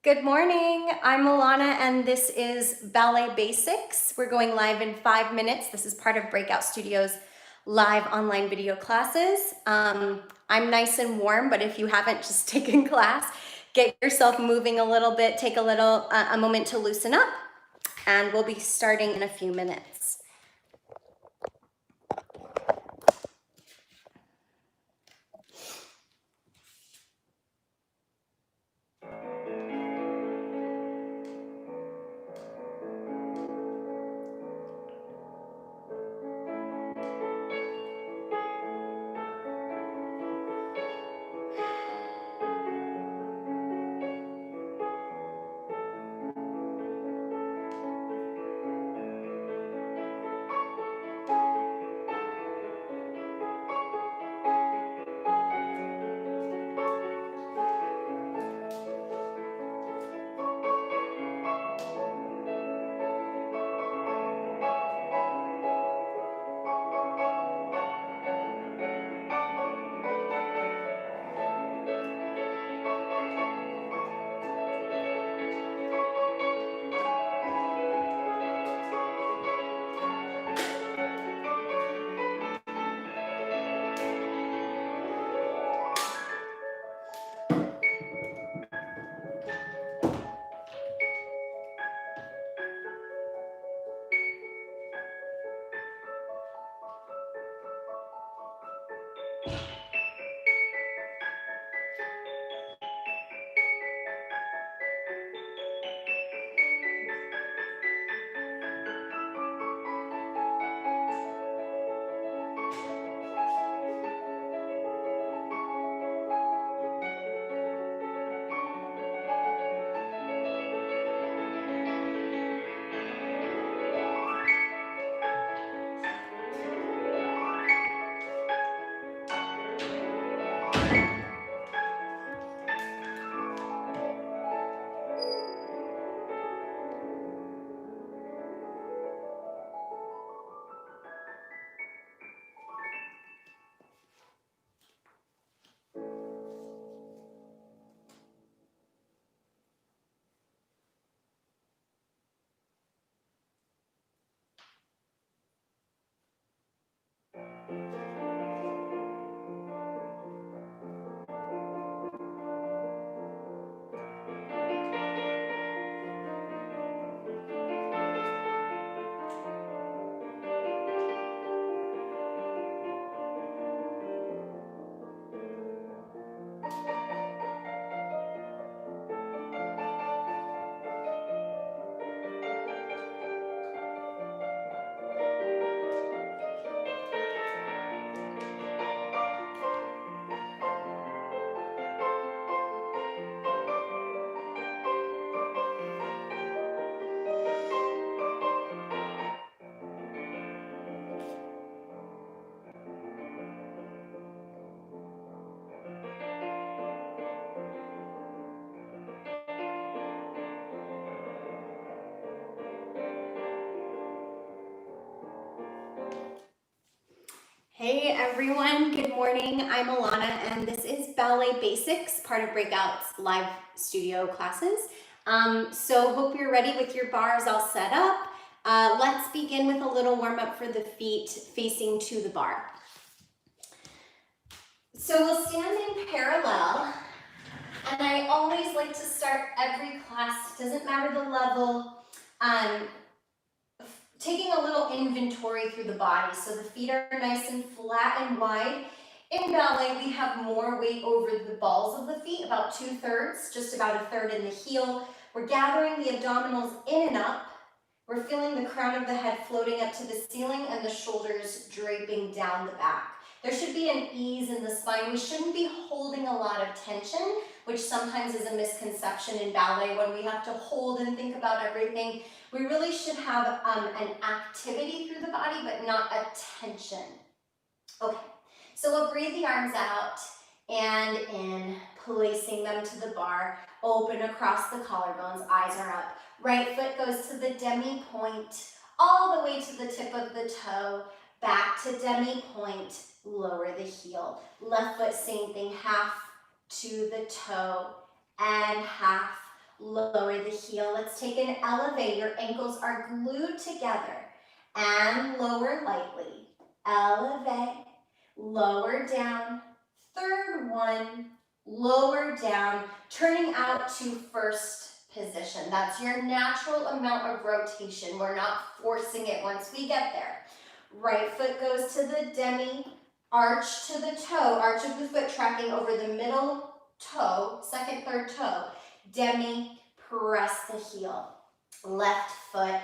Good morning, I'm Ilana and this is Ballet Basics. We're going live in 5 minutes. This is part of BreakOut Studios live online video classes. I'm nice and warm, but if you haven't just taken class, get yourself moving a little bit, take a moment to loosen up, and we'll be starting in a few minutes. Hey everyone, good morning. I'm Ilana and this is Ballet Basics, part of BreakOut's live studio classes. So hope you're ready with your bars all set up. Let's begin with a little warm up for the feet facing to the bar. So we'll stand in parallel, and I always like to start every class, doesn't matter the level, taking a little inventory through the body. So the feet are nice and flat and wide. In ballet, we have more weight over the balls of the feet, about 2/3, just about a third in the heel. We're gathering the abdominals in and up. We're feeling the crown of the head floating up to the ceiling and the shoulders draping down the back. There should be an ease in the spine. We shouldn't be holding a lot of tension, which sometimes is a misconception in ballet when we have to hold and think about everything. We really should have an activity through the body, but not a tension. Okay, so we'll breathe the arms out and in, placing them to the bar, open across the collarbones, eyes are up. Right foot goes to the demi-point, all the way to the tip of the toe, back to demi-point, lower the heel. Left foot, same thing, half to the toe and half lower the heel. Let's take an elevate. Your ankles are glued together. And lower lightly. Elevate, lower down. Third one, lower down, turning out to first position. That's your natural amount of rotation. We're not forcing it once we get there. Right foot goes to the demi, arch to the toe, arch of the foot tracking over the middle toe, second, third toe. Demi, press the heel. Left foot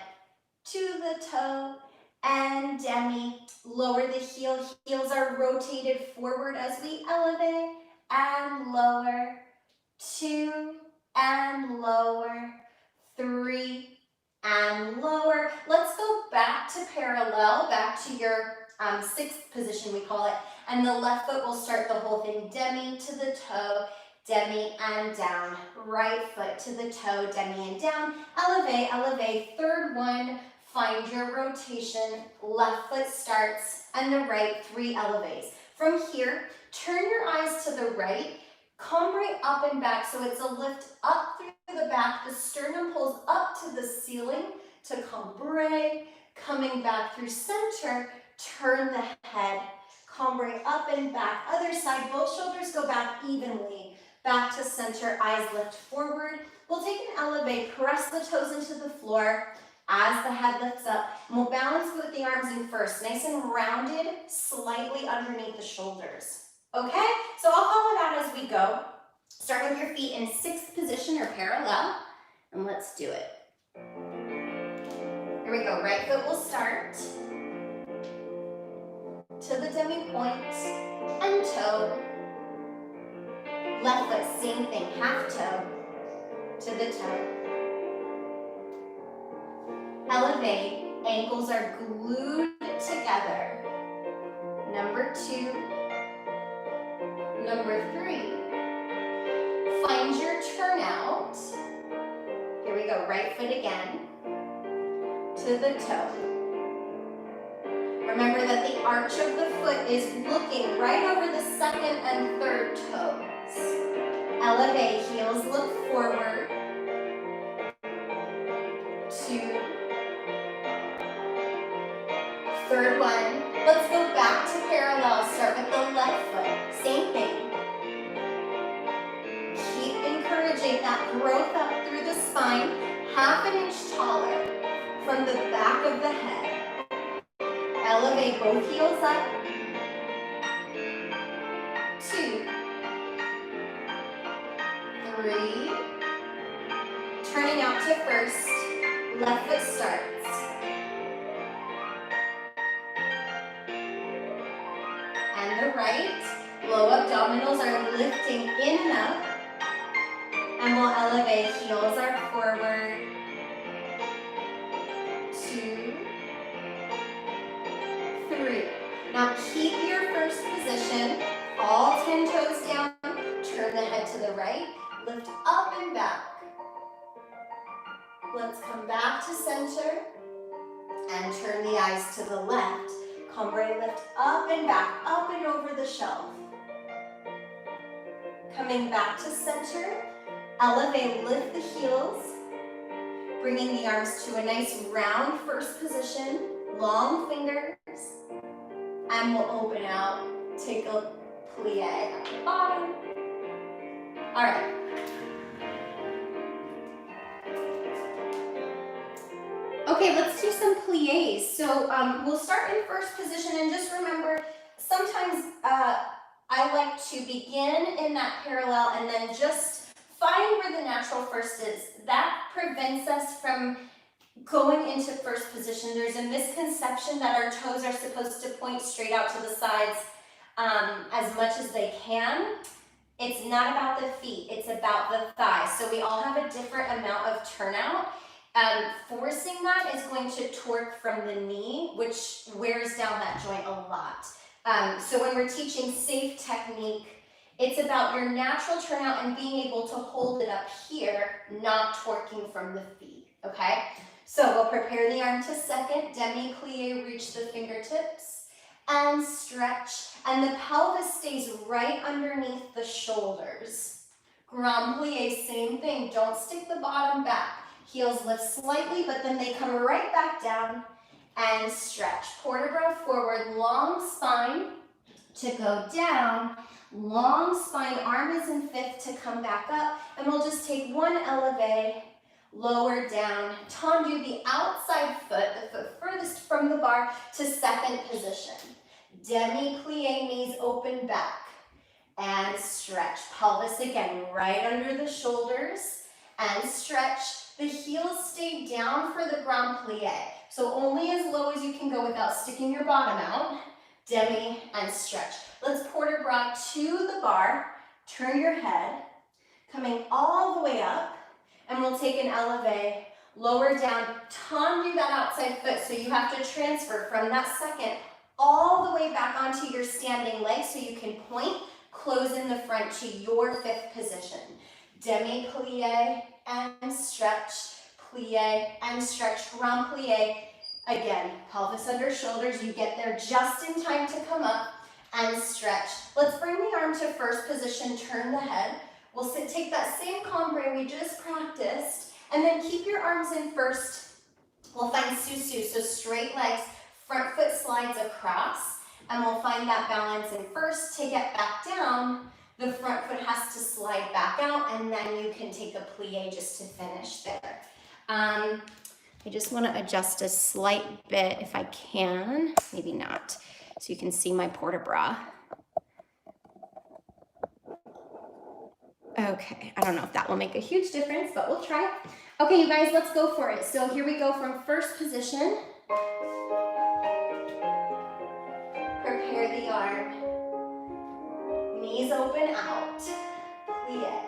to the toe and demi. Lower the heel. Heels are rotated forward as we elevate and lower. 2 and lower. 3 and lower. Let's go back to parallel, back to your sixth position we call it. And the left foot will start the whole thing. Demi to the toe, demi and down. Right foot to the toe, demi and down. Elevate, elevate. Third one, find your rotation. Left foot starts and the right, 3 elevates. From here, turn your eyes to the right. Cambre up and back, so it's a lift up through the back. The sternum pulls up to the ceiling to cambre. Coming back through center, turn the head. Cambre up and back. Other side, both shoulders go back evenly. Back to center, eyes lift forward. We'll take an elevate, press the toes into the floor as the head lifts up. And we'll balance with the arms in first, nice and rounded, slightly underneath the shoulders. Okay, so I'll call it out as we go. Start with your feet in sixth position or parallel, and let's do it. Here we go, right foot will start to the demi point and toe. Left foot, same thing, half toe to the toe. Elevate, ankles are glued together. Number 2. Number 3, find your turnout. Here we go, right foot again, to the toe. Remember that the arch of the foot is looking right over the second and third toes. Elevate, heels look forward. 2. Third one. Let's go back to parallel. Start with the left foot. Same thing. Keep encouraging that growth up through the spine, half an inch taller from the back of the head. Elevate both heels up. 2, 3. Turning out to first. Left foot starts. And the right, low abdominals are lifting in and up. And we'll elevate, heels are forward. 2, 3. Now keep your first position, all 10 toes down. Turn the head to the right, lift up and back. Let's come back to center and turn the eyes to the left. Cambre, lift up and back, up and over the shelf. Coming back to center, elevate, lift the heels, bringing the arms to a nice round first position, long fingers, and we'll open out, take a plie at the bottom. All right. Okay, let's do some plies. So we'll start in first position, and just remember, sometimes I like to begin in that parallel and then just find where the natural first is. That prevents us from going into first position. There's a misconception that our toes are supposed to point straight out to the sides as much as they can. It's not about the feet, it's about the thighs. So we all have a different amount of turnout. Forcing that is going to torque from the knee, which wears down that joint a lot. So when we're teaching safe technique, it's about your natural turnout and being able to hold it up here, not torquing from the feet, okay? So we'll prepare the arm to second, demi-plie, reach the fingertips, and stretch. And the pelvis stays right underneath the shoulders. Grand plie, same thing. Don't stick the bottom back. Heels lift slightly, but then they come right back down and stretch. Port de bras forward, long spine to go down. Long spine, arm is in fifth to come back up. And we'll just take one elevate, lower down. Tendu the outside foot, the foot furthest from the bar, to second position. Demi-plie, knees open back. And stretch. Pelvis again, right under the shoulders. And stretch. The heels stay down for the grand plie. So only as low as you can go without sticking your bottom out. Demi and stretch. Let's port de bras to the bar. Turn your head. Coming all the way up. And we'll take an elevate. Lower down. Tendu that outside foot. So you have to transfer from that second all the way back onto your standing leg so you can point. Close in the front to your fifth position. Demi-plie and stretch. Plie and stretch. Grand plie. Again, pelvis under shoulders. You get there just in time to come up and stretch. Let's bring the arm to first position. Turn the head. We'll take that same cambre we just practiced and then keep your arms in first. We'll find susu, so straight legs. Front foot slides across. And we'll find that balance in first. To get back down, the front foot has to slide back out, and then you can take a plie just to finish there. I just want to adjust a slight bit if I can. Maybe not. So you can see my port de bras. Okay, I don't know if that will make a huge difference, but we'll try. Okay, you guys, let's go for it. So here we go from first position. Prepare the arm. Knees open out. Plie.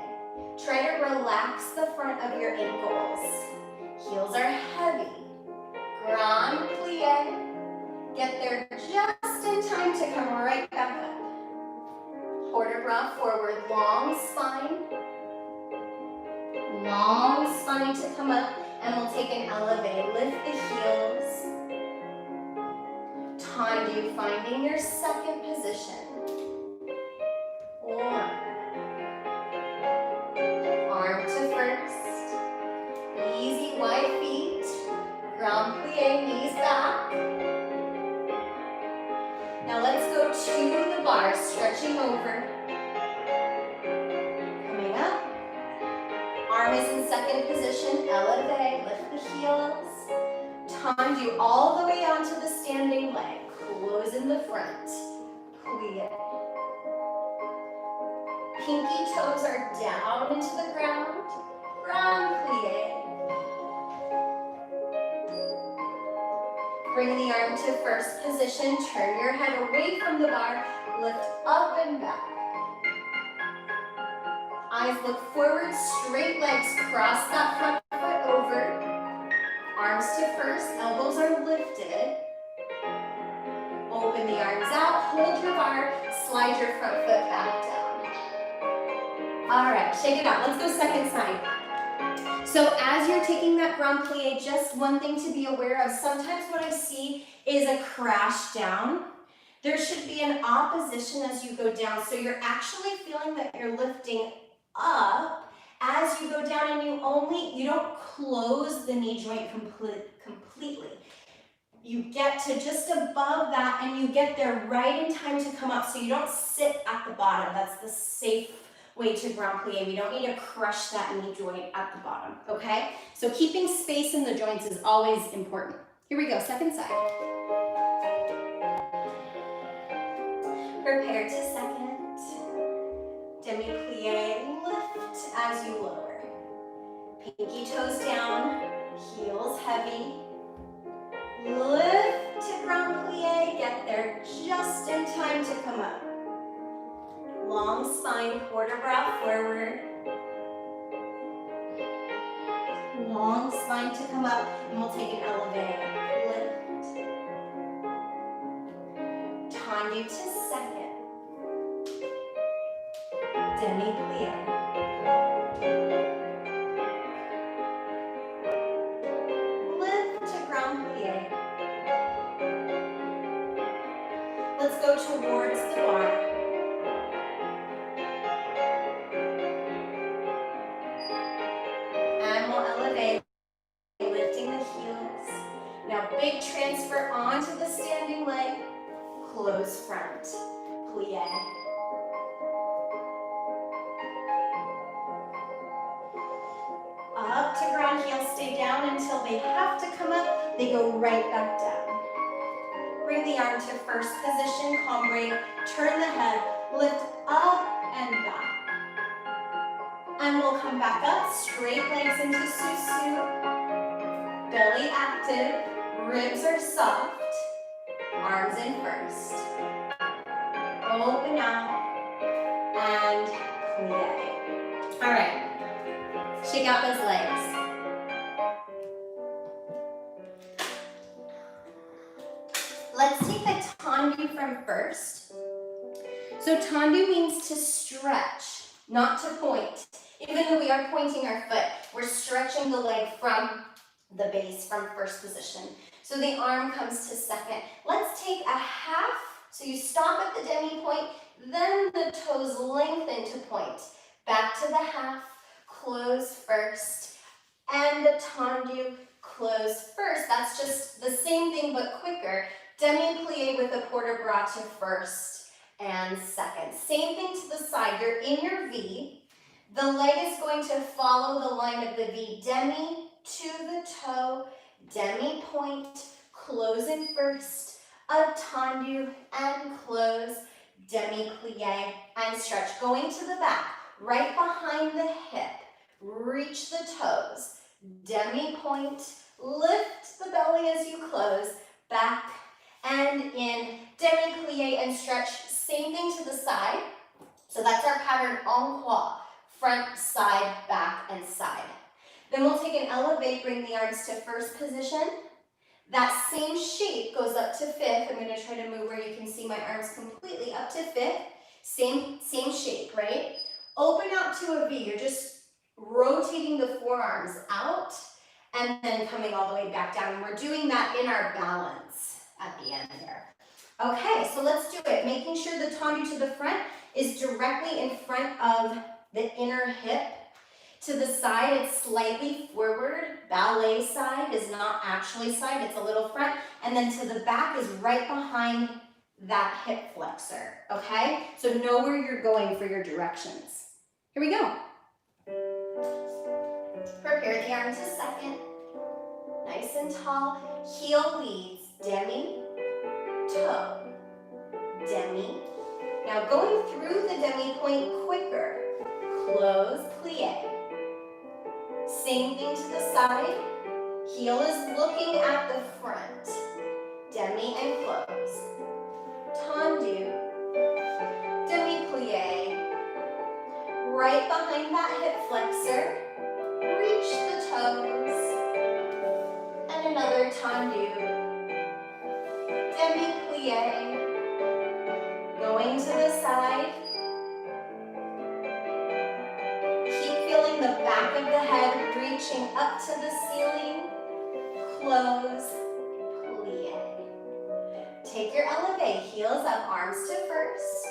Try to relax the front of your ankles. Heels are heavy. Grand plie. Get there just in time to come right back up. Port de bras forward. Long spine. Long spine to come up. And we'll take an elevate. Lift the heels. Tendu, finding your second position. One. Arm to first. Easy wide feet. Grand plie, knees back. Now let's go to the bar, stretching over. Coming up. Arm is in second position. Elevate, lift the heels. Tendu all the way onto the standing leg. Close in the front. Plie. Pinky toes are down into the ground. Grand plie. Bring the arm to first position. Turn your head away from the bar. Lift up and back. Eyes look forward. Straight legs. Cross that front foot over. Arms to first. Elbows are lifted. Open the arms out. Hold your bar. Slide your front foot back down. All right, shake it out. Let's go second side. So as you're taking that grand plie, just one thing to be aware of. Sometimes what I see is a crash down. There should be an opposition as you go down. So you're actually feeling that you're lifting up as you go down, and you don't close the knee joint completely. You get to just above that and you get there right in time to come up, so you don't sit at the bottom. That's the safe way to grand plie. We don't need to crush that knee joint at the bottom, okay? So keeping space in the joints is always important. Here we go, second side. Prepare to second. Demi-plie, lift as you lower. Pinky toes down, heels heavy. Lift to grand plie, get there just in time to come up. Long spine, port de bras forward. Long spine to come up, and we'll take an elevate. Lift. Tendu to second. Demi-plie. Lift to grand plie. Let's go towards the bar. Big transfer onto the standing leg, close front, plie. Up to ground, heels stay down until they have to come up. They go right back down. Bring the arm to first position, calm break, turn the head, lift up and back. And we'll come back up, straight legs into Susu. Belly active, ribs are soft, arms in first. Open out and plie. All right, shake out those legs. Let's take the tendu from first. So tendu means to stretch, not to point. Even though we are pointing our foot, we're stretching the leg from the base, from first position. So the arm comes to second. Let's take a half. So you stop at the demi point, then the toes lengthen to point. Back to the half, close first, and the tendu, close first. That's just the same thing but quicker. Demi-plie with a port de bras to first and second. Same thing to the side. You're in your V. The leg is going to follow the line of the V. Demi to the toe, demi point, close in first, a tendu and close, demi-plie and stretch. Going to the back, right behind the hip. Reach the toes, demi point, lift the belly as you close, back and in, demi-plie and stretch. Same thing to the side. So that's our pattern en croix, front, side, back, and side. Then we'll take an elevate, bring the arms to first position. That same shape goes up to fifth. I'm going to try to move where you can see my arms completely up to fifth. Same shape, right? Open out to a V. You're just rotating the forearms out and then coming all the way back down. And we're doing that in our balance at the end here. Okay, so let's do it. Making sure the tendu to the front is directly in front of the inner hip. To the side, it's slightly forward. Ballet side is not actually side, it's a little front. And then to the back is right behind that hip flexor, okay? So know where you're going for your directions. Here we go. Prepare the arm to second. Nice and tall. Heel leads, demi, toe, demi. Now going through the demi point quicker. Close, plie. Same thing to the side. Heel is looking at the front. Demi and close. Tendu. Demi-plie. Right behind that hip flexor. Reach the toes. And another tendu. Demi-plie. Going to the side. The back of the head reaching up to the ceiling. Close, plie. Take your elevate, heels up, arms to first.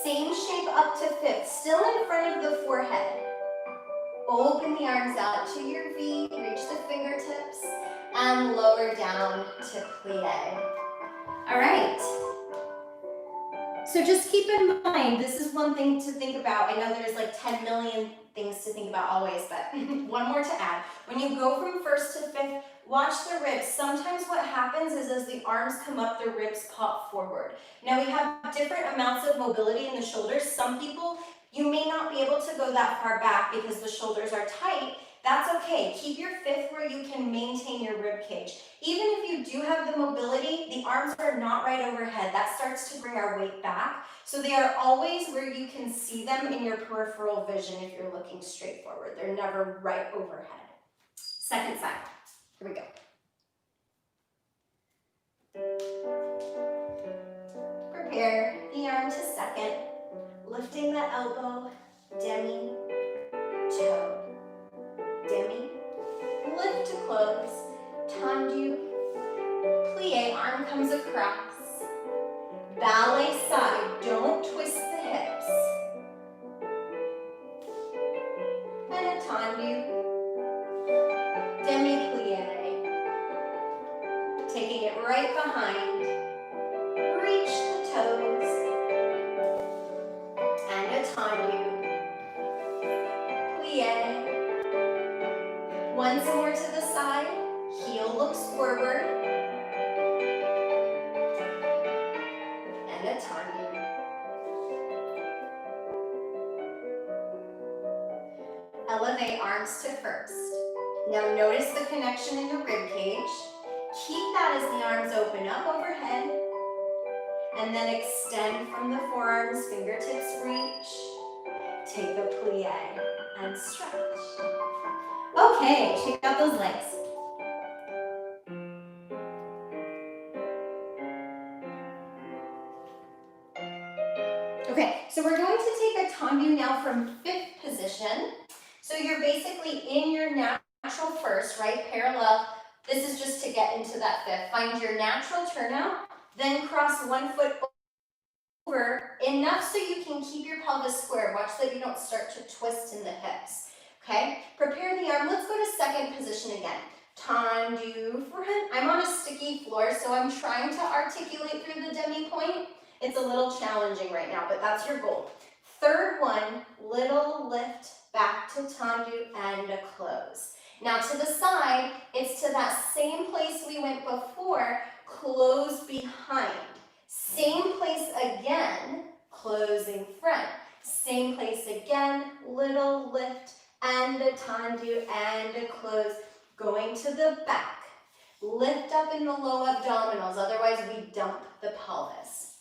Same shape up to fifth, still in front of the forehead. Open the arms out to your V, reach the fingertips, and lower down to plie. All right. So just keep in mind, this is one thing to think about. I know there's like 10 million things to think about always, but one more to add. When you go from first to fifth, watch the ribs. Sometimes what happens is as the arms come up, the ribs pop forward. Now we have different amounts of mobility in the shoulders. Some people, you may not be able to go that far back because the shoulders are tight. That's okay. Keep your fifth where you can maintain your rib cage. Even if you do have the mobility, the arms are not right overhead. That starts to bring our weight back. So they are always where you can see them in your peripheral vision if you're looking straight forward. They're never right overhead. Second side. Here we go. Prepare the arm to second. Lifting the elbow, demi, toe. Demi, lift to close, tendu, plie, arm comes across. Ballet side, don't twist the hips. And a tendu, demi-plie. right behind. Reach the toes. And a tendu. Plie. Once more to the side. Heel looks forward. And a tendu. Elevate arms to first. Now notice the connection in the rib cage. Keep that as the arms open up overhead. And then extend from the forearms, fingertips reach. Take a plie and stretch. Okay, shake out those legs. Okay, so we're going to take a tendu now from fifth position. So you're basically in your natural first, right? Parallel. This is just to get into that fifth. Find your natural turnout, then cross one foot over enough so you can keep your pelvis square. Watch that you don't start to twist in the hips. Okay, prepare the arm. Let's go to second position again. Tendu front. I'm on a sticky floor, so I'm trying to articulate through the demi-point. It's a little challenging right now, but that's your goal. Third one, little lift back to tendu and a close. Now to the side, it's to that same place we went before, close behind. Same place again, closing front. Same place again, little lift and a tendu and a close. Going to the back. Lift up in the low abdominals, otherwise we dump the pelvis,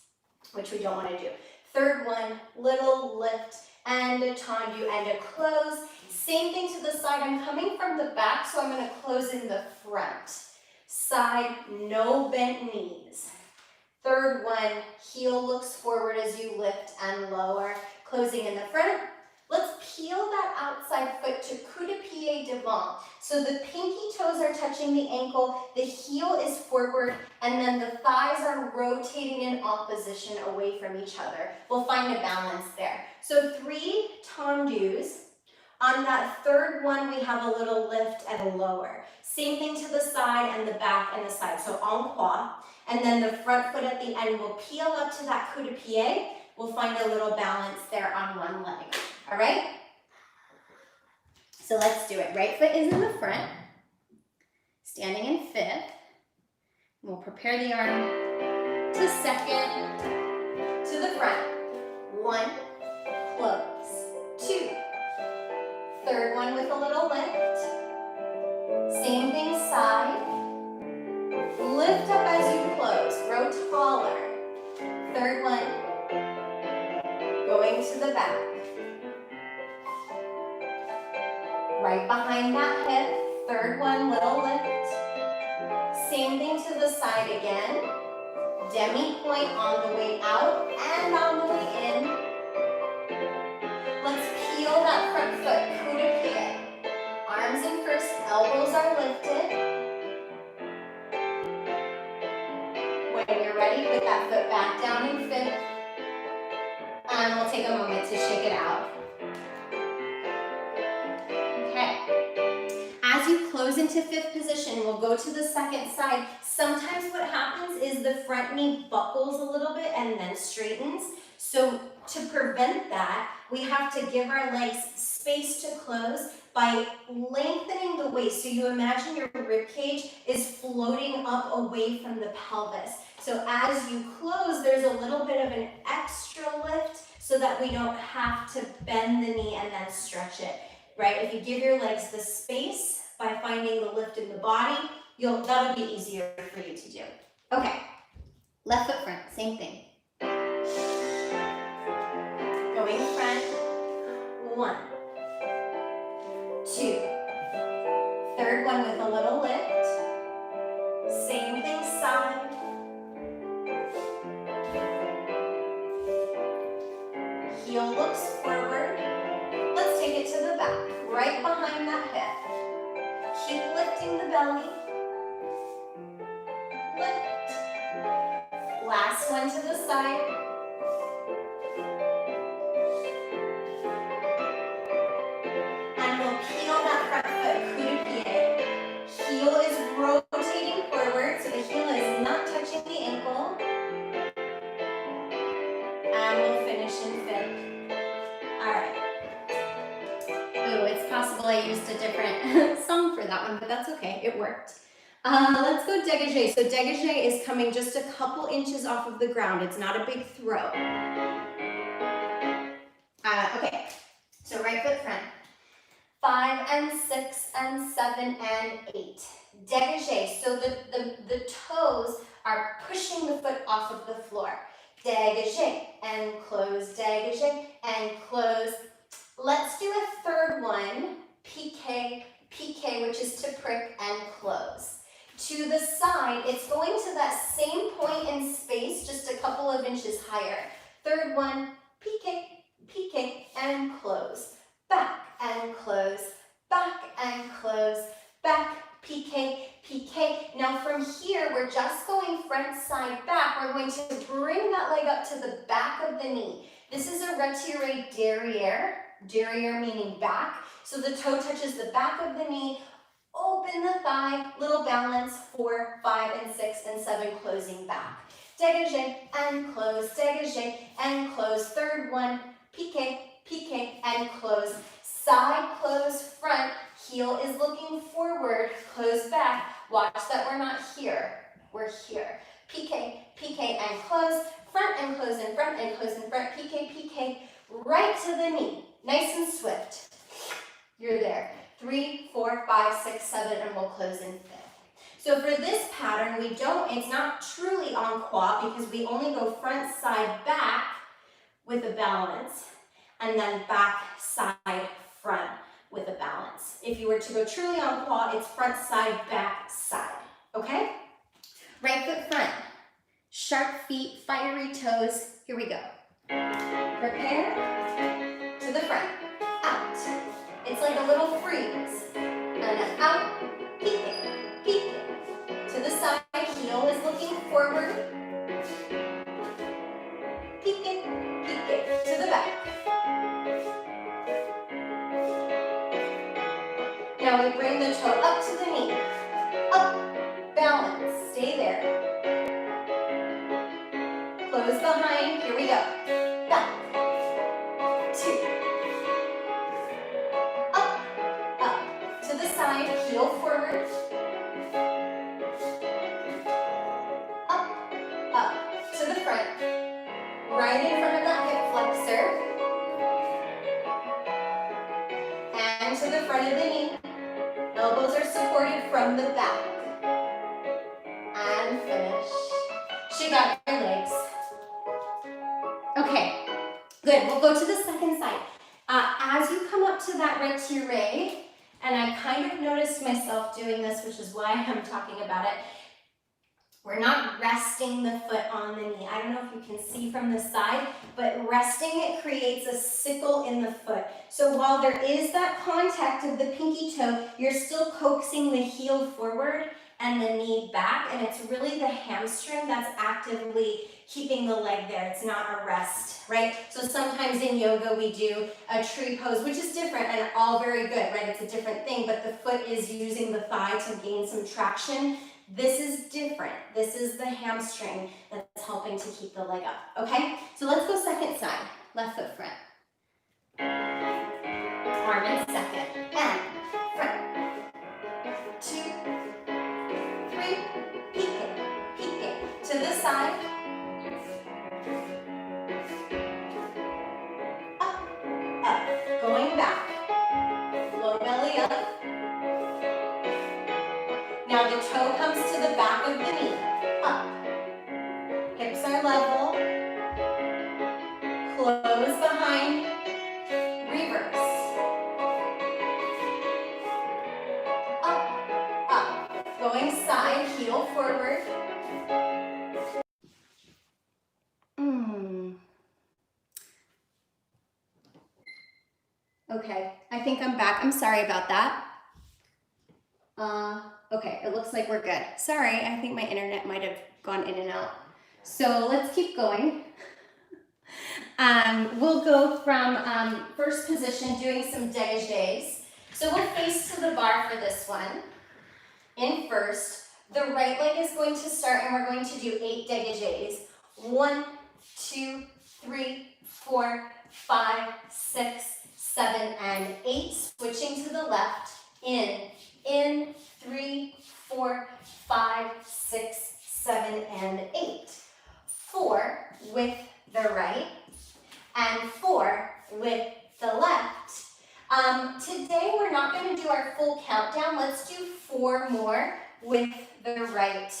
which we don't want to do. Third one, little lift and a tendu and a close. Same thing to the side. I'm coming from the back, so I'm going to close in the front. Side, no bent knees. Third one, heel looks forward as you lift and lower. Closing in the front. Let's peel that outside foot to coup de pied devant. So the pinky toes are touching the ankle, the heel is forward, and then the thighs are rotating in opposition away from each other. We'll find a balance there. So 3 tendus. On that third one, we have a little lift and a lower. Same thing to the side and the back and the side. So en croix. And then the front foot at the end will peel up to that coup de pied. We'll find a little balance there on one leg. All right? So let's do it. Right foot is in the front. Standing in fifth. We'll prepare the arm to second, to the front. 1, close. 2. Third one with a little lift. Same thing side. Lift up as you close. Grow taller. Third one. Going to the back. Right behind that hip. Third one, little lift. Same thing to the side again. Demi-point on the way out and on the way in. Let's peel that front foot, coup de pied. Arms in first, elbows are lifted. When you're ready, put that foot back down in fifth. And we'll take a moment to shake it out. Okay. As you close into fifth position, we'll go to the second side. Sometimes what happens is the front knee buckles a little bit and then straightens. So to prevent that, we have to give our legs space to close by lengthening the waist. So you imagine your rib cage is floating up away from the pelvis. So as you close, there's a little bit of an extra lift so that we don't have to bend the knee and then stretch it, right? If you give your legs the space by finding the lift in the body, that'll be easier for you to do. Okay, left foot front, same thing. Going front, 1, 2. Third one with a little lift. Same thing side. Heel looks forward. Let's take it to the back, right behind that hip. Keep lifting the belly. Lift. Last one to the side. And we'll peel that front foot, coup de pied. Heel is rotating forward, so the heel is not I used a different song for that one, but that's okay, it worked. Let's go dégagé. So dégagé is coming just a couple inches off of the ground. It's not a big throw. Okay, so right foot front. 5 and 6 and 7 and 8. Dégagé, so the toes are pushing the foot off of the floor. Dégagé and close, dégagé and close. Let's do a third one, piqué, piqué, which is to prick and close. To the side, it's going to that same point in space, just a couple of inches higher. Third one, piqué, piqué and close. Back and close, back and close, back, piqué, piqué. Now from here, we're just going front, side, back. We're going to bring that leg up to the back of the knee. This is a retiré derrière, derrière meaning back. So the toe touches the back of the knee, open the thigh, little balance, 4, 5, and 6, and 7, closing back. Dégagé and close, dégagé and close. Third one, piqué, piqué and close. Side close, front, heel is looking forward, close back. Watch that we're not here, we're here. Piqué, piqué and close, front and close in front and close in front, piqué, piqué, right to the knee, nice and swift. You're there. 3, 4, 5, 6, 7, and we'll close in 5th. So for this pattern, it's not truly en croix because we only go front, side, back with a balance, and then back, side, front with a balance. If you were to go truly en croix, it's front, side, back, side, okay? Right foot front, sharp feet, fiery toes, here we go. Prepare, to the front, out. It's like a little freeze, and out, piqué, piqué. To the side, heel is looking forward, piqué, piqué, to the back. Now we bring the toe up to the knee, up, balance, stay there. Close behind, here we go. Back, 2, up, up, to the side, heel forward, up, up, to the front, right in front of that hip flexor, and to the front of the knee. Elbows are supported from the back. And finish. Shake out your legs. Okay, good. We'll go to the second side. As you come up to that retiré, and I kind of noticed myself doing this, which is why I'm talking about it, we're not resting the foot on the knee. I don't know if you can see from the side, but resting it creates a sickle in the foot. So while there is that contact of the pinky toe, you're still coaxing the heel forward and the knee back, and it's really the hamstring that's actively keeping the leg there. It's not a rest, right? So sometimes in yoga we do a tree pose, which is different and all very good, right? It's a different thing, but the foot is using the thigh to gain some traction. This is different. This is the hamstring that's helping to keep the leg up, okay? So let's go second side, left foot front. Arm in second, and front. 2, 3, piqué, piqué. To the side. Up, up, going back. Low belly up. Now the toe comes to the back of the knee, up. Hips are level. Close behind, reverse. Up, up. Going side, heel forward. Okay, I think I'm back. I'm sorry about that. Okay, it looks like we're good. Sorry, I think my internet might have gone in and out. So let's keep going. We'll go from first position, doing some dégagés. So we'll face to the bar for this one. In first, the right leg is going to start and we're going to do 8 dégagés. 1, 2, 3, 4, 5, 6, 7 and 8, switching to the left, in, 3, 4, 5, 6, 7, and 8. 4 with the right, and 4 with the left. Today we're not going to do our full countdown. Let's do 4 more with the right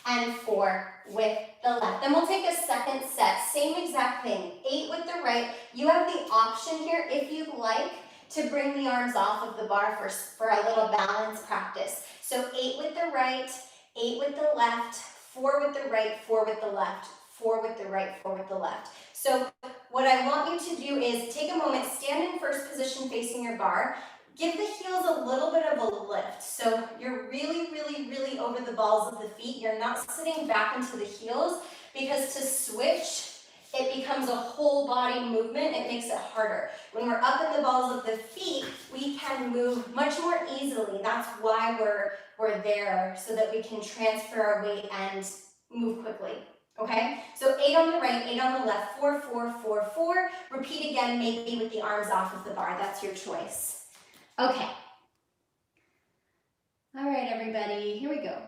and 4 with the left. Then we'll take a second set, same exact thing, 8 with the right. You have the option here, if you'd like, to bring the arms off of the bar for a little balance practice. So 8 with the right, 8 with the left, 4 with the right, 4 with the left, 4 with the right, 4 with the left. So what I want you to do is take a moment, stand in first position facing your bar, give the heels a little bit of a lift. So you're really, really, really over the balls of the feet. You're not sitting back into the heels, because to switch, it becomes a whole body movement. It makes it harder. When we're up in the balls of the feet, we can move much more easily. That's why we're there, so that we can transfer our weight and move quickly. Okay, so 8 on the right, 8 on the left, 4, 4, 4, 4. Repeat again, maybe with the arms off of the bar. That's your choice. Okay. All right, everybody, here we go.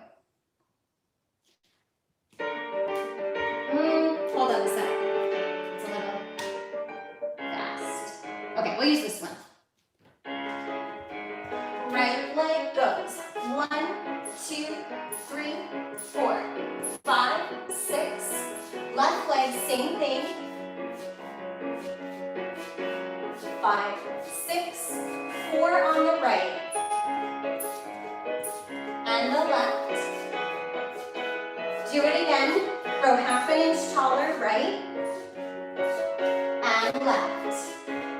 Hold on a sec. It's a little fast. Okay, we'll use this one. Right leg goes 1, 2, 3, 4, 5, 6. Left leg, same thing. 5, 6. 4 on the right. And the left. Do it again. Go half an inch taller, right? And left.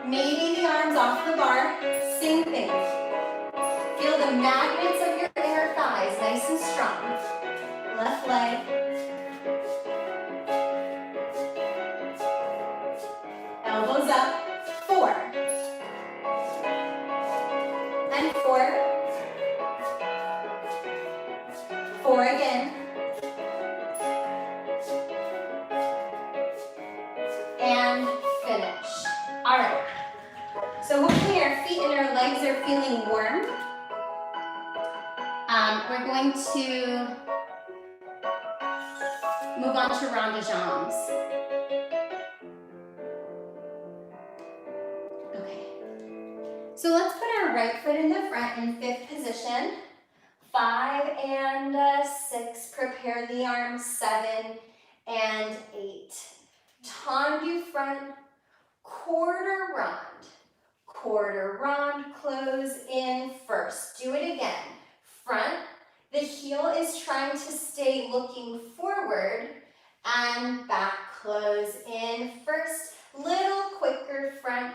Maybe the arms off the bar. Same thing. Feel the magnets of your inner thighs nice and strong. Left leg. Elbows up. 4. And 4. 4 again. And finish. All right. So hopefully our feet and our legs are feeling warm. We're going to move on to rond de jambes. Okay. So let's put our right foot in the front in 5th position. 5 and 6. Prepare the arms. 7 and 8. Tendu front, quarter rond, close in first. Do it again. Front, the heel is trying to stay looking forward, and back, close in first. Little quicker, front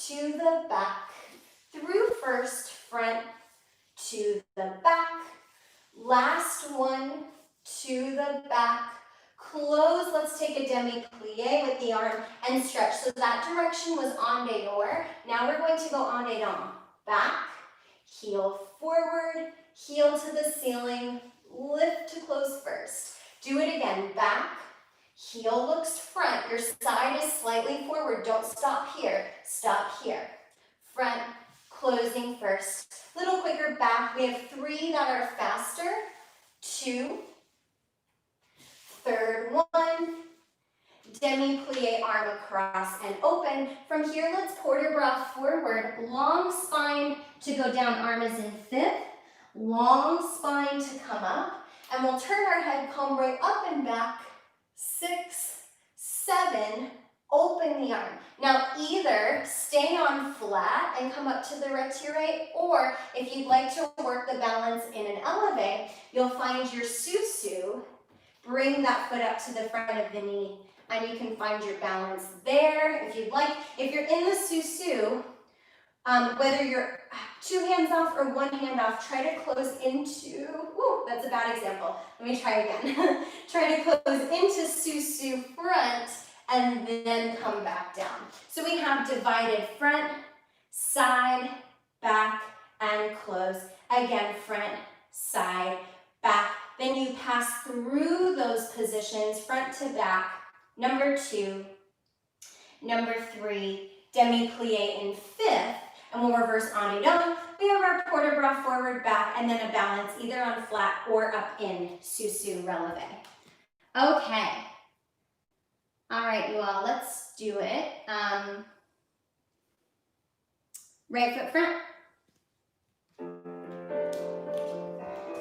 to the back, through first, front to the back. Last one, to the back. Close, let's take a demi-plie with the arm and stretch. So that direction was en dehors. Now we're going to go en dedans. Back, heel forward, heel to the ceiling, lift to close first. Do it again. Back, heel looks front. Your side is slightly forward. Don't stop here. Stop here. Front, closing first. Little quicker back. We have 3 that are faster. 2. Third one, demi-plie, arm across and open. From here, let's port bras forward, long spine to go down, arm is in 5th, long spine to come up, and we'll turn our head, comb right up and back, 6, 7, open the arm. Now either stay on flat and come up to the right, or if you'd like to work the balance in an elevate, you'll find your susu. Bring that foot up to the front of the knee, and you can find your balance there if you'd like. If you're in the susu, whether you're 2 hands off or 1 hand off, try to close into, that's a bad example. Let me try again. Try to close into susu front and then come back down. So we have divided front, side, back, and close. Again, front, side, back. Then you pass through those positions, front to back, number 2, number 3, demi-plie in fifth, and we'll reverse en et un. We have our port de bras forward, back, and then a balance either on flat or up in sous-sus relevé. Okay. All right, you all, let's do it. Right foot front.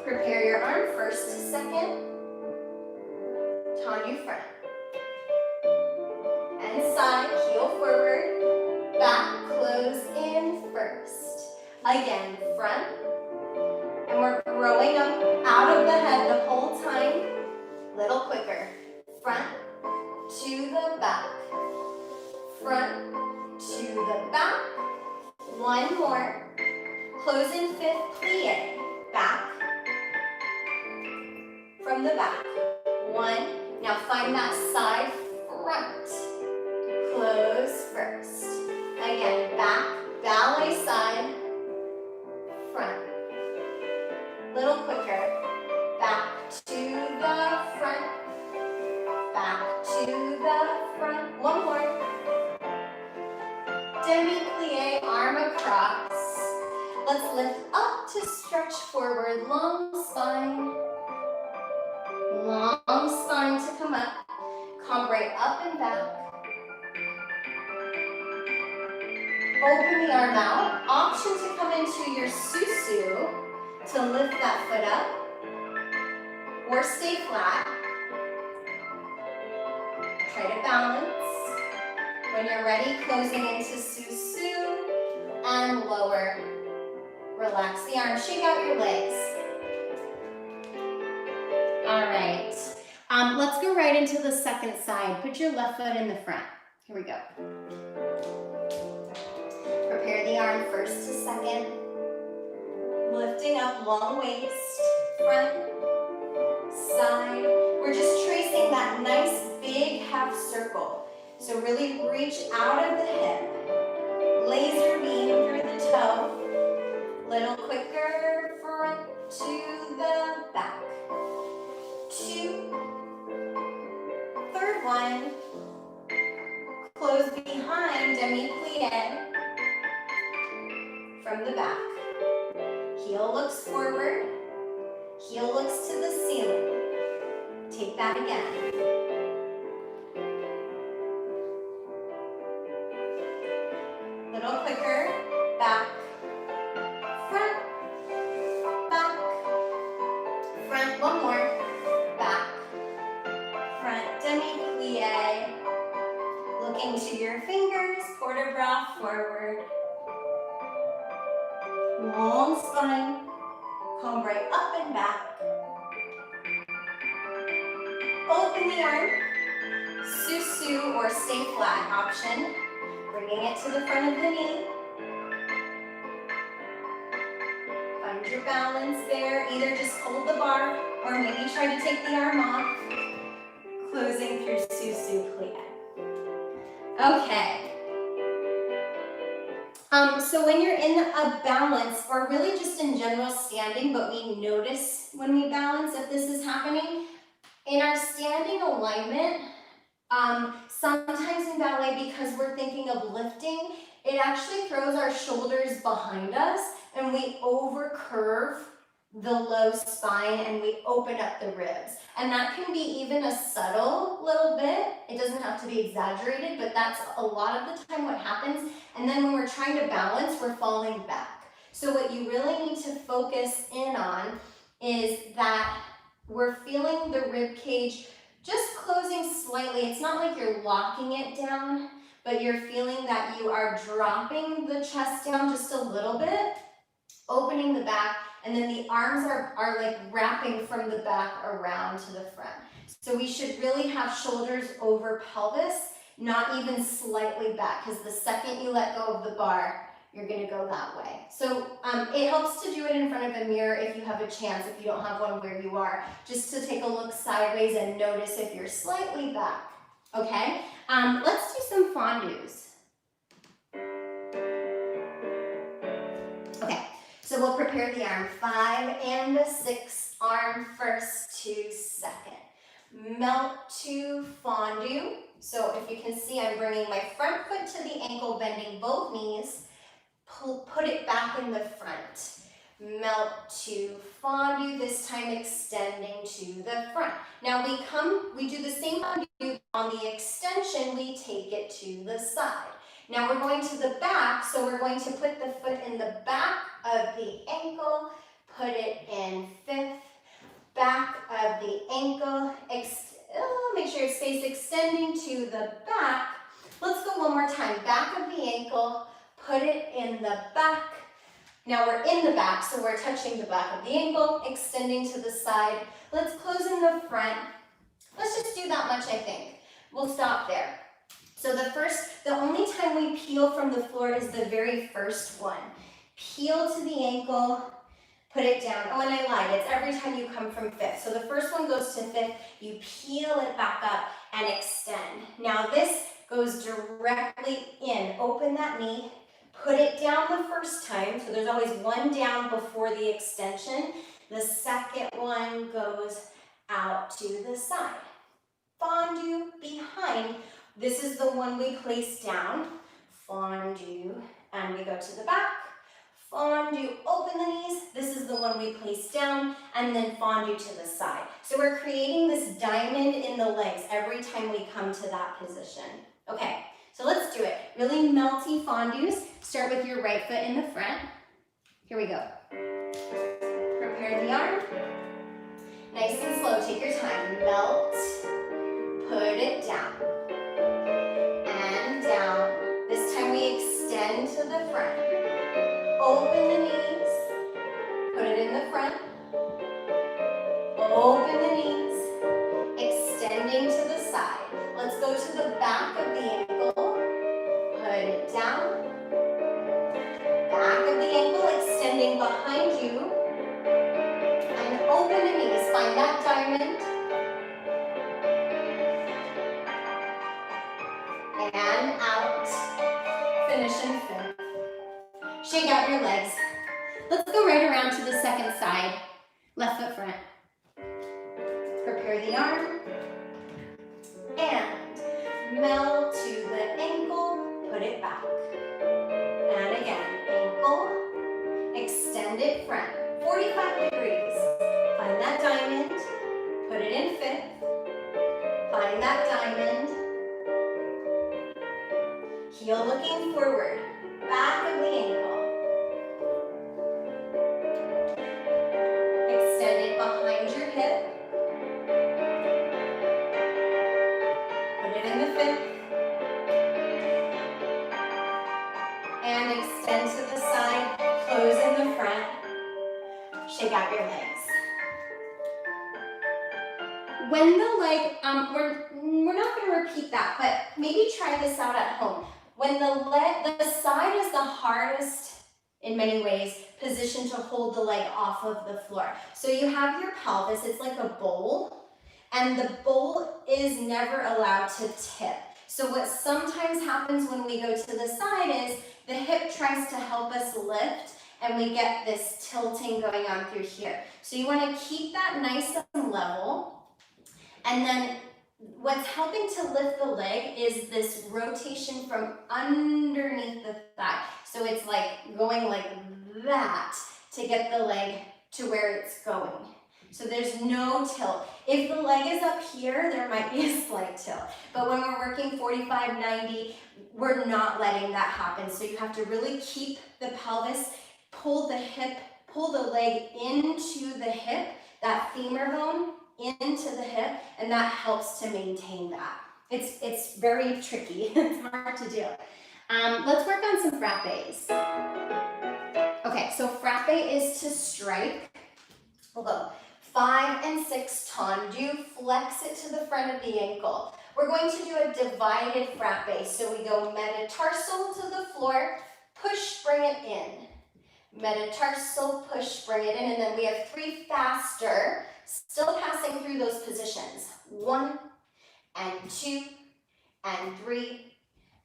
Prepare your arm first to second. Tendu front. And side, heel forward. Back, close in first. Again, front. And we're growing up out of the head the whole time. Little quicker. Front to the back. Front to the back. One more. Close in fifth, plie. Back. From the back. One. Now find that side front. Close first. Again, back, ballet side, front. Little quicker. Back to the front. Back to the front. One more. Demi-plie, arm across. Let's lift up to stretch forward, long spine. Long spine to come up. Cambre up and back. Open the arm out. Option to come into your sous-sus to lift that foot up. Or stay flat. Try to balance. When you're ready, closing into sous-sus and lower. Relax the arms. Shake out your legs. All right. Let's go right into the second side. Put your left foot in the front. Here we go. Prepare the arm first to second. Lifting up, long waist, front, side. We're just tracing that nice big half circle. So really reach out of the hip. Laser beam through the toe. Little quicker, front to the back. Two. Third one. Close behind, demi-plie. From the back. Heel looks forward. Heel looks to the ceiling. Take that again. Little quicker. Back. Front. Back. Front. One more. Back. Front. Demi-plie. Looking to your fingers. Port de bras forward. Long spine, cambre up and back. Open the arm, sous-sus or stay flat option. Bringing it to the front of the knee. Find your balance there. Either just hold the bar or maybe try to take the arm off. Closing through sous-sus plie. Okay. So when you're in a balance, or really just in general standing, but we notice when we balance if this is happening, in our standing alignment, sometimes in ballet, because we're thinking of lifting, it actually throws our shoulders behind us and we over-curve the low spine and we open up the ribs. And that can be even a subtle little bit. It doesn't have to be exaggerated, but that's a lot of the time what happens. And then when we're trying to balance, we're falling back. So what you really need to focus in on is that we're feeling the rib cage just closing slightly. It's not like you're locking it down, but you're feeling that you are dropping the chest down just a little bit, opening the back, and then the arms are like wrapping from the back around to the front. So we should really have shoulders over pelvis, not even slightly back, because the second you let go of the bar, you're gonna go that way. So it helps to do it in front of a mirror if you have a chance, if you don't have one where you are, just to take a look sideways and notice if you're slightly back, okay? Let's do some fondues. Okay, so we'll prepare the arm 5 and 6, arm first to second. melt to fondue. So if you can see, I'm bringing my front foot to the ankle, bending both knees, put it back in the front. Melt to fondue, this time extending to the front. Now we do the same fondue. On the extension, we take it to the side. Now we're going to the back, so we're going to put the foot in the back of the ankle, put it in fifth, back of the ankle, make sure it stays extending to the back. Let's go one more time. Back of the ankle, put it in the back. Now we're in the back, so we're touching the back of the ankle, extending to the side. Let's close in the front. Let's just do that much, I think. We'll stop there. So the only time we peel from the floor is the very first one. Peel to the ankle, put it down. Oh, and I lied, it's every time you come from fifth. So the first one goes to fifth, you peel it back up and extend. Now this goes directly in. Open that knee, put it down the first time. So there's always one down before the extension. The second one goes out to the side. Fondue behind. This is the one we place down. Fondue, and we go to the back. Fondue, open the knees. This is the one we place down, and then fondue to the side. So we're creating this diamond in the legs every time we come to that position. Okay, so let's do it. Really melty fondues. Start with your right foot in the front. Here we go. Prepare the arm. Nice and slow, take your time. Melt, put it down, and down. This time we extend to the front. Open the knees, put it in the front. Open the knees, extending to the side. Let's go to the back of the ankle, put it down. Back of the ankle, extending behind you. And open the knees, find that diamond. And out, finish in fifth. Shake out your legs. Let's go right around to the second side. Left foot front. Prepare the arm. And melt to the ankle, put it back. And again, ankle, extend it front. 45 degrees. Find that diamond, put it in fifth. Find that diamond. Heel looking forward, back of the ankle. Extend it behind your hip. Put it in the fifth. And extend to the side, close in the front. Shake out your legs. When the leg, we're not going to repeat that, but maybe try this out at home. When the side is the hardest, in many ways, position to hold the leg off of the floor. So you have your pelvis, it's like a bowl, and the bowl is never allowed to tip. So what sometimes happens when we go to the side is the hip tries to help us lift, and we get this tilting going on through here. So you want to keep that nice and level. And then what's helping to lift the leg is this rotation from underneath the thigh. So it's like going like that to get the leg to where it's going. So there's no tilt. If the leg is up here, there might be a slight tilt. But when we're working 45, 90, we're not letting that happen. So you have to really keep the pelvis, pull the hip, pull the leg into the hip, that femur bone into the hip, and that helps to maintain that. It's very tricky. It's hard to do. Let's work on some frappes. Okay, so frappe is to strike. We'll go 5 and 6 tendu, flex it to the front of the ankle. We're going to do a divided frappe. So we go metatarsal to the floor, push, bring it in. Metatarsal, push, bring it in, and then we have 3 faster, still passing through those positions. 1 and 2 and 3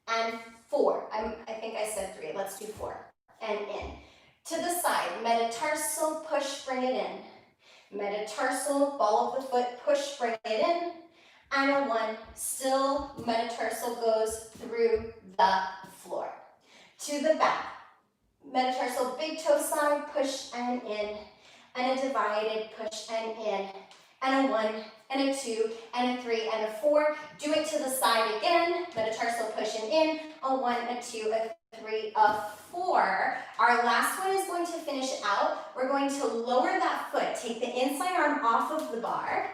and 4. I think I said 3. Let's do 4. And in. To the side, metatarsal, push, bring it in. metatarsal, ball of the foot, push, bring it in, and a 1, still metatarsal goes through the floor. To the back, metatarsal, big toe slide, push and in, and a divided push and in, and a 1, and a 2, and a 3, and a 4. Do it to the side again, metatarsal push and in, a 1, a 2, a 3, a 4. Our last one is going to finish out. We're going to lower that foot, take the inside arm off of the bar.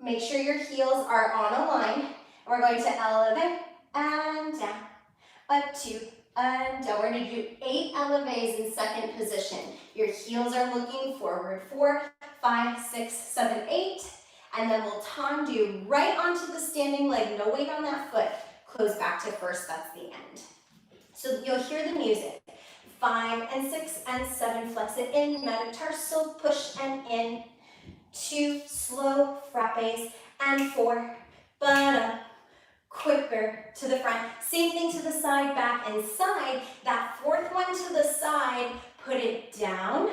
Make sure your heels are on a line. We're going to elevate and down, up 2, and down. We're going to do 8 elevates in second position. Your heels are looking forward. 4, 5, 6, 7, 8. And then we'll tendu right onto the standing leg. No weight on that foot. Close back to first. That's the end. So you'll hear the music. 5 and 6 and 7. Flex it in. Metatarsal. Push and in. 2 slow frappes. And 4. Butt up. Quicker to the front. Same thing to the side, back and side. That 4th one to the side, put it down.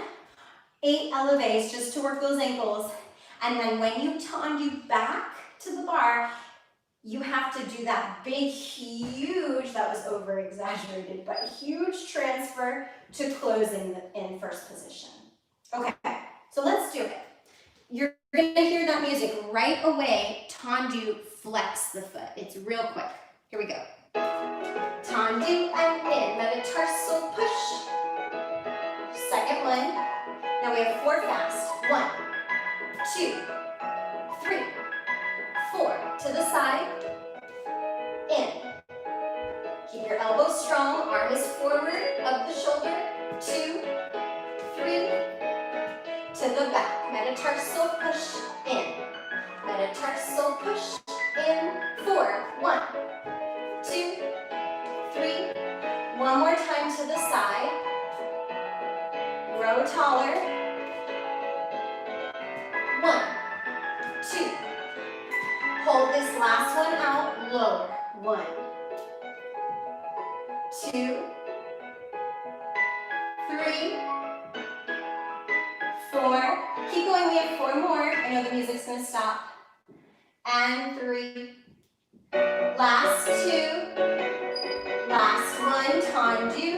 8 elevates just to work those ankles. And then when you tendu back to the bar, you have to do that big, huge, that was over exaggerated, but huge transfer to closing in first position. Okay, so let's do it. You're going to hear that music right away. Tendu, flex the foot. It's real quick. Here we go. Tendu and in. Metatarsal push. Second one. Now we have 4 fast. 1, 2, 3, 4. To the side. In. Keep your elbows strong. Arm is forward, up the shoulder. 2, 3. To the back. Metatarsal push in. Metatarsal push in. 4. 1, 2, 3. One more time to the side. Grow taller. 1, 2. Hold this last one out. Lower. 1, 2, 3, 4. Keep going. We have 4 more. I know the music's going to stop. And 3. Last 2. Last one. Tendu.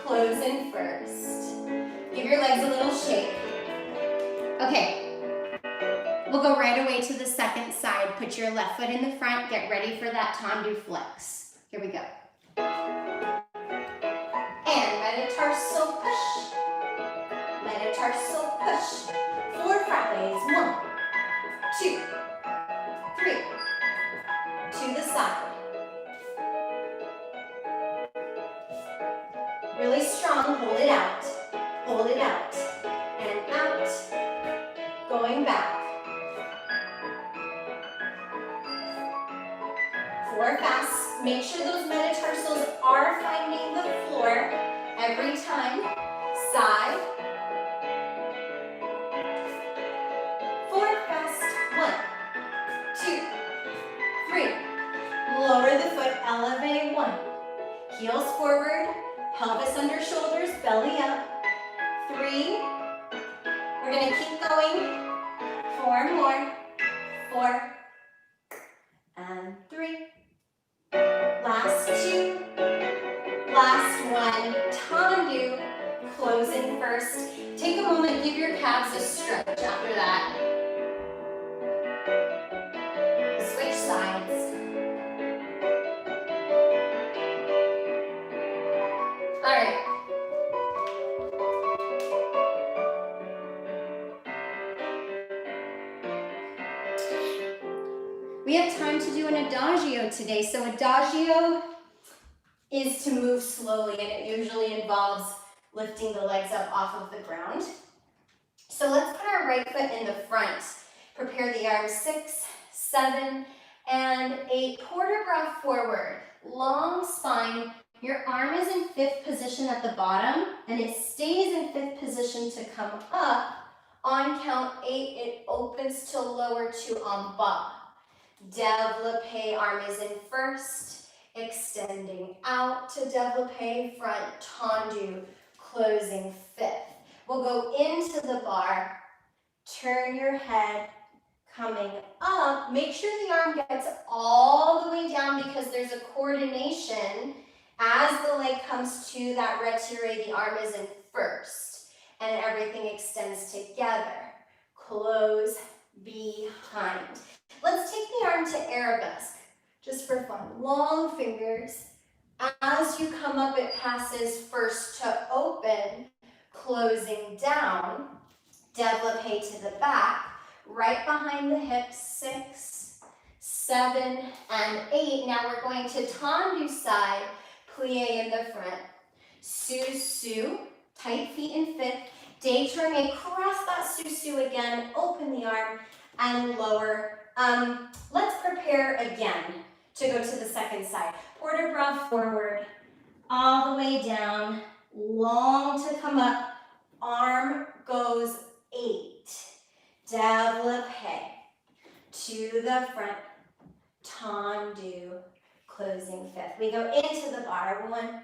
Close in first. Give your legs a little shake. Okay. We'll go right away to the second side. Put your left foot in the front. Get ready for that tendu flex. Here we go. And metatarsal push. Metatarsal push. 4 frappes. 1, 2, 3. To the side. Really strong. Hold it out. Hold it out. And out. Going back. 4 fast. Make sure those metatarsals are finding the floor every time. Side. 4 fast. 1, 2, 3. Lower the foot. Elevate. 1. Heels forward. Pelvis under shoulders. Belly up. 3. We're going to keep going. 4 more. 4. And 3. Last 2. Last 1. Tendu. Close in first. Take a moment. Give your calves a stretch after that. Switch sides. All right. We have time to do an Adagio today. So Adagio is to move slowly, and it usually involves lifting the legs up off of the ground. So let's put our right foot in the front. Prepare the arms. 6, 7, and 8. Quarter breath forward. Long spine. Your arm is in 5th position at the bottom, and it stays in 5th position to come up. On count 8, it opens to lower to en bas. Développé, arm is in first, extending out to développé, front tendu, closing 5th. We'll go into the bar, turn your head, coming up. Make sure the arm gets all the way down because there's a coordination. As the leg comes to that retiré, the arm is in first, and everything extends together. Close behind. Let's take the arm to arabesque, just for fun. Long fingers. As you come up, it passes first to open, closing down, développé to the back, right behind the hips, 6, 7, and 8. Now we're going to tendu side, plie in the front, sous-sus, tight feet in 5th, détourné, cross that sous-sus again, open the arm, and lower. Let's prepare again to go to the second side. Port de bras forward, all the way down, long to come up, arm goes 8, développé, to the front, tendu, closing 5th. We go into the bar, 1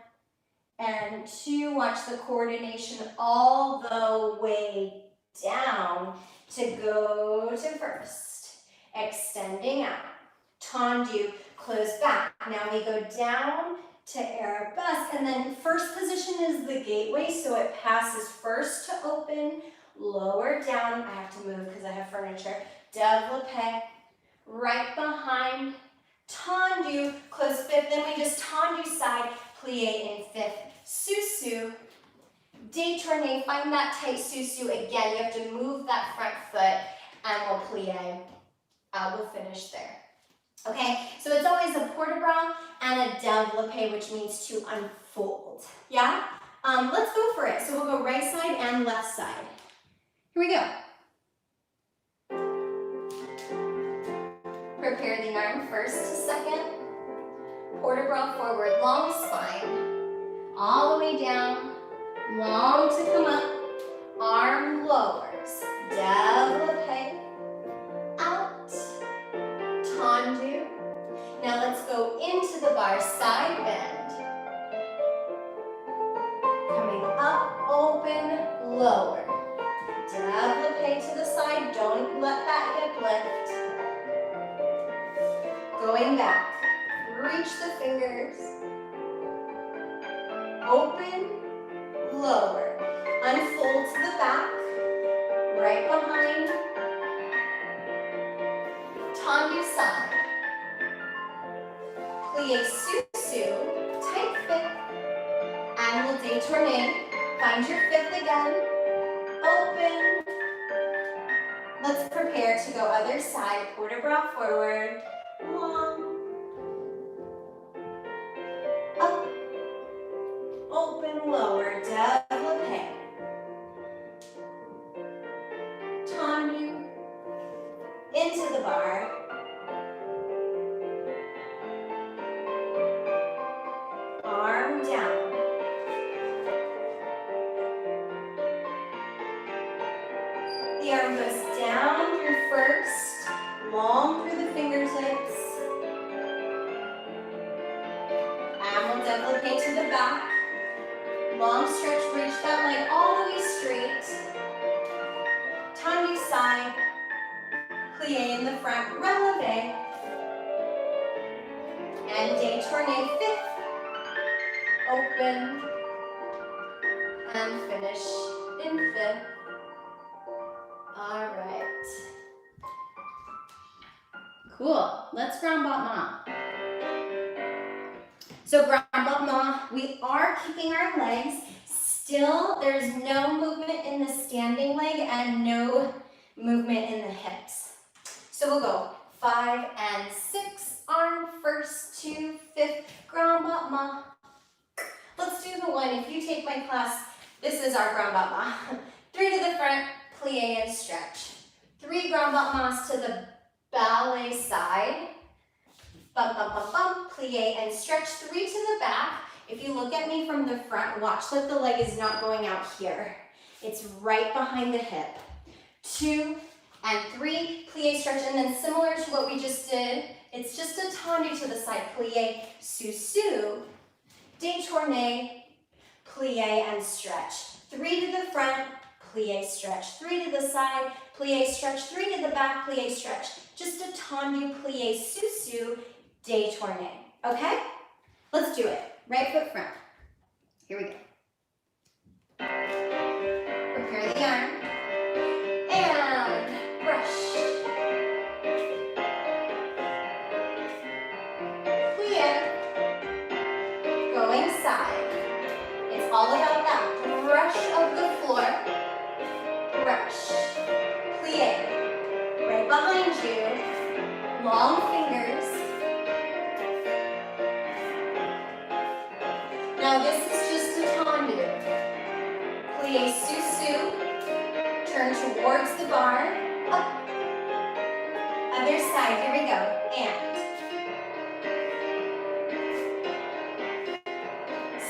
and 2, watch the coordination all the way down to go to first, extending out, tendu, close back. Now we go down to arabesque, and then first position is the gateway, so it passes first to open, lower down, I have to move because I have furniture, développé, right behind, tendu, close 5th, then we just tendu side, plie in 5th, sous-sus, détourné, find that tight sous-sus again, you have to move that front foot, and we'll plie, we'll finish there. Okay, so it's always a port de bras and a développé, which means to unfold, yeah? Let's go for it. So we'll go right side and left side. Here we go. Prepare the arm first to second. Port de bras forward, long spine, all the way down, long to come up, arm lowers, développé, out, tendu. Now let's go into the bar, side bend. Coming up, open, lower. Développé to the side, don't let that hip lift. Going back, reach the fingers. Open, lower. Unfold to the back, right behind. Tendu side. Plie sous-sus, tight 5th, and we'll détourner. Find your 5th again, open. Let's prepare to go other side, port de bras forward, long, up, open, lower, développé, tendu, into the bar, arm down. The arm goes down through first, long through the fingertips. And we'll développé to the back. Long stretch, reach that leg all the way straight. Tendu side, plie in the front, relevé. And détourné 5th. Open and finish in 5th. All right. Cool. Let's grand battement. So grand battement, we are keeping our legs. Still, there's no movement in the standing leg and no movement in the hips. So we'll go 5 and 6, arm first, 2, 5th, grand battement. Let's do the one. If you take my class, this is our grand battement. 3 to the front, plie and stretch. 3 grand battements to the ballet side. Bump, bump, bump, bump, plie and stretch. 3 to the back. If you look at me from the front, watch that the leg is not going out here. It's right behind the hip. 2 and 3, plie, stretch, and then similar to what we just did, it's just a tendu to the side, plie, sous-sus, détourné, plie and stretch. 3 to the front, plie, stretch, 3 to the side, plie, stretch, 3 to the back, plie, stretch. Just a tendu, plie, sous-sus, détourné. Okay? Let's do it. Right foot front. Here we go. Prepare the arm. And brush. Plie. Going side. It's all about that brush of the floor. Brush. Plie. Right behind you. Long fingers. Now this is just a tendu. Plie, sous-sus. Turn towards the bar. Up. Other side. Here we go. And.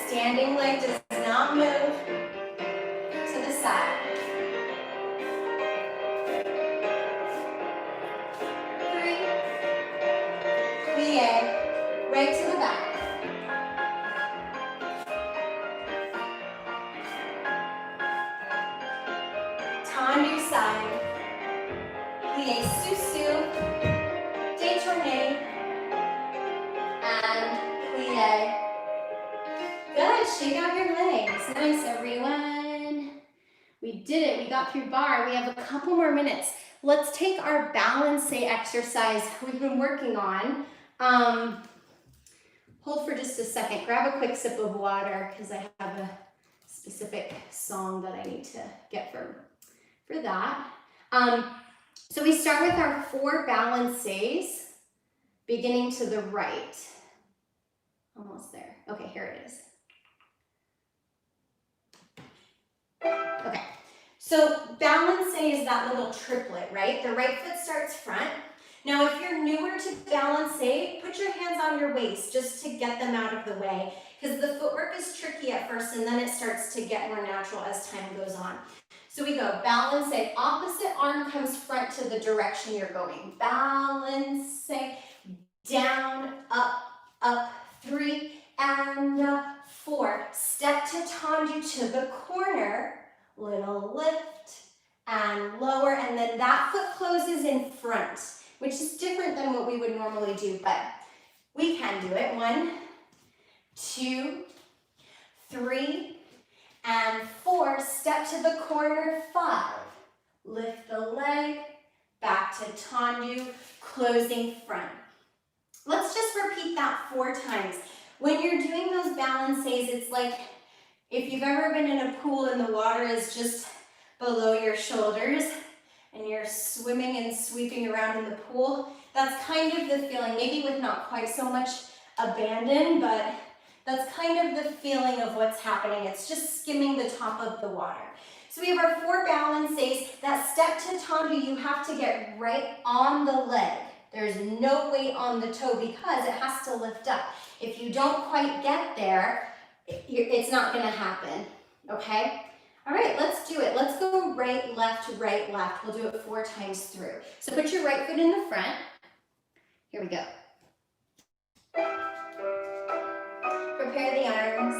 Standing leg does not move to the side. 3. Plie. Right to the back. Tendu side, plie, sous-sus, détourné, and plie. Good, shake out your legs. Nice, everyone. We did it, we got through bar. We have a couple more minutes. Let's take our balance exercise we've been working on. Hold for just a second. Grab a quick sip of water because I have a specific song that I need to get for that. So we start with our 4 balances, beginning to the right. Almost there. Okay, here it is. Okay, so balance is that little triplet, right? The right foot starts front. Now, if you're newer to balance, put your hands on your waist just to get them out of the way, because the footwork is tricky at first and then it starts to get more natural as time goes on. So we go balance, opposite arm comes front to the direction you're going. Balance, down, up, 3, and 4. Step to tendu to the corner, little lift and lower, and then that foot closes in front, which is different than what we would normally do, but we can do it. 1, 2, 3, and 4, step to the corner, 5, lift the leg, back to tendu, closing front. Let's just repeat that 4 times. When you're doing those balances, it's like if you've ever been in a pool and the water is just below your shoulders and you're swimming and sweeping around in the pool, that's kind of the feeling, maybe with not quite so much abandon, but that's kind of the feeling of what's happening. It's just skimming the top of the water. So we have our 4 balances. That step to tendu, you have to get right on the leg. There's no weight on the toe because it has to lift up. If you don't quite get there, it's not gonna happen, okay? All right, let's do it. Let's go right, left. We'll do it 4 times through. So put your right foot in the front. Here we go. Prepare the arms.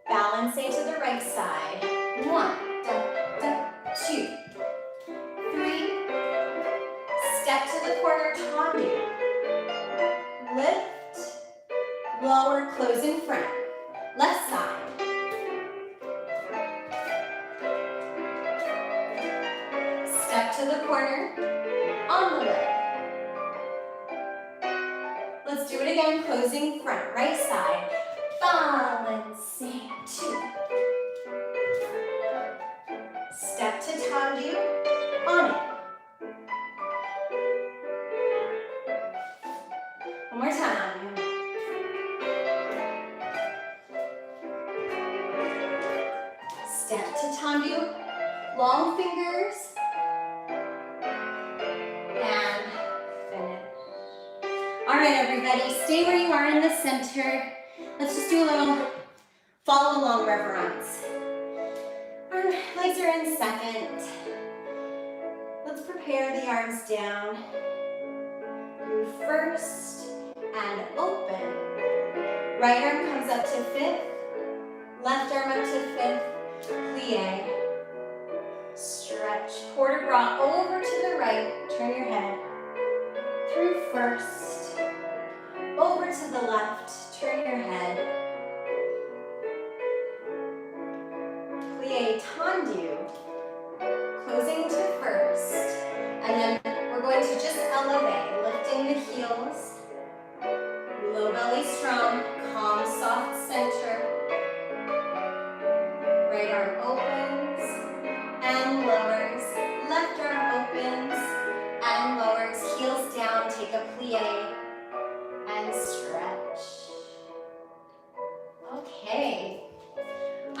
Balance to the right side. 1, 2, 3. Step to the corner, tendu. Lift, lower, close in front. Left side. Step to the corner, on the leg. Let's do it again, closing front, right side. Balancing, 2. Step to tendu, on it. One more time. Step to tendu, long fingers, and finish. All right, everybody, stay where you are in the center. Let's just do a little follow along reverence. Our legs are in second. Let's prepare the arms down. Through first and open. Right arm comes up to 5th. Left arm up to 5th. Plie. draw over to the right, turn your head. Through first. Over to the left, turn your head. Plie tendu. Closing to first. And then we're going to just elevate, lifting the heels. Low belly strong, calm, soft center. Right arm opens and lowers. Left arm opens and lowers. Heels down, take a plie and stretch. Okay.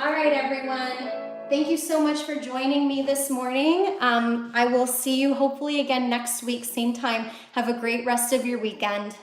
All right, everyone. Thank you so much for joining me this morning. I will see you hopefully again next week, same time. Have a great rest of your weekend.